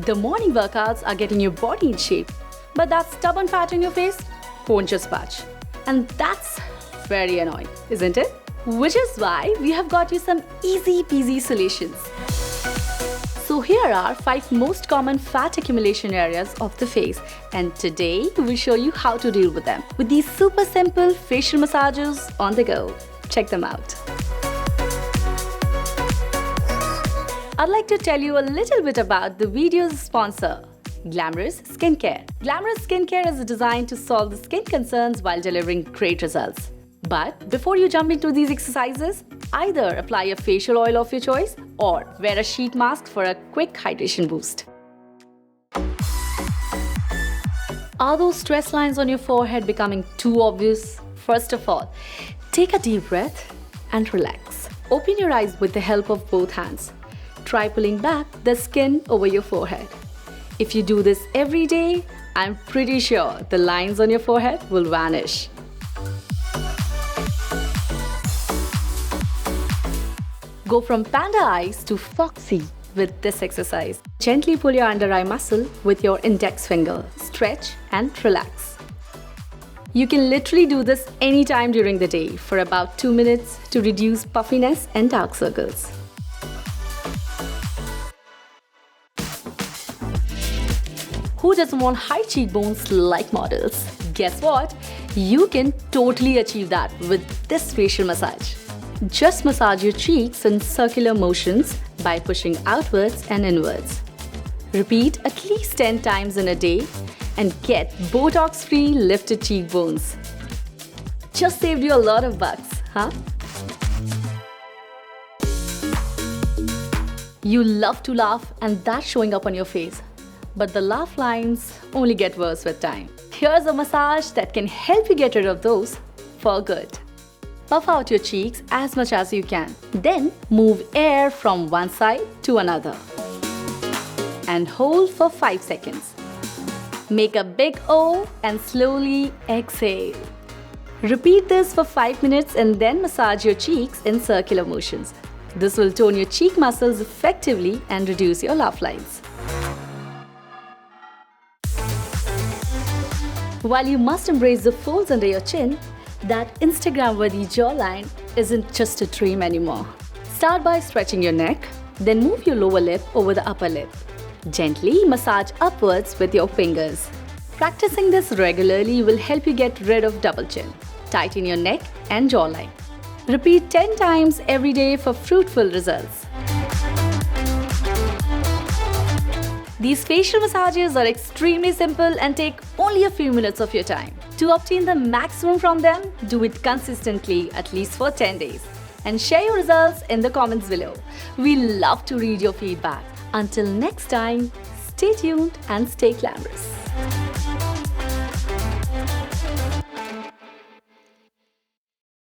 The morning workouts are getting your body in shape, but that stubborn fat on your face won't just budge. And that's very annoying, isn't it? Which is why we have got you some easy peasy solutions. So here are 5 most common fat accumulation areas of the face, and today we'll show you how to deal with them with these super simple facial massages on the go. Check them out. I'd like to tell you a little bit about the video's sponsor, Glamrs Skincare. Glamrs Skincare is designed to solve the skin concerns while delivering great results. But before you jump into these exercises, either apply a facial oil of your choice or wear a sheet mask for a quick hydration boost. Are those stress lines on your forehead becoming too obvious? First of all, take a deep breath and relax. Open your eyes with the help of both hands. Try pulling back the skin over your forehead. If you do this every day, I'm pretty sure the lines on your forehead will vanish. Go from panda eyes to foxy with this exercise. Gently pull your under eye muscle with your index finger. Stretch and relax. You can literally do this anytime during the day for about 2 minutes to reduce puffiness and dark circles. Who doesn't want high cheekbones like models? Guess what? You can totally achieve that with this facial massage. Just massage your cheeks in circular motions by pushing outwards and inwards. Repeat at least 10 times in a day and get Botox-free lifted cheekbones. Just saved you a lot of bucks, huh? You love to laugh and that's showing up on your face. But the laugh lines only get worse with time. Here's a massage that can help you get rid of those for good. Puff out your cheeks as much as you can. Then move air from one side to another. And hold for 5 seconds. Make a big O and slowly exhale. Repeat this for 5 minutes and then massage your cheeks in circular motions. This will tone your cheek muscles effectively and reduce your laugh lines. While you must embrace the folds under your chin, that Instagram-worthy jawline isn't just a dream anymore. Start by stretching your neck, then move your lower lip over the upper lip. Gently massage upwards with your fingers. Practicing this regularly will help you get rid of double chin. Tighten your neck and jawline. Repeat 10 times every day for fruitful results. These facial massages are extremely simple and take only a few minutes of your time. To obtain the maximum from them, do it consistently at least for 10 days. And share your results in the comments below. We love to read your feedback. Until next time, stay tuned and stay glamorous.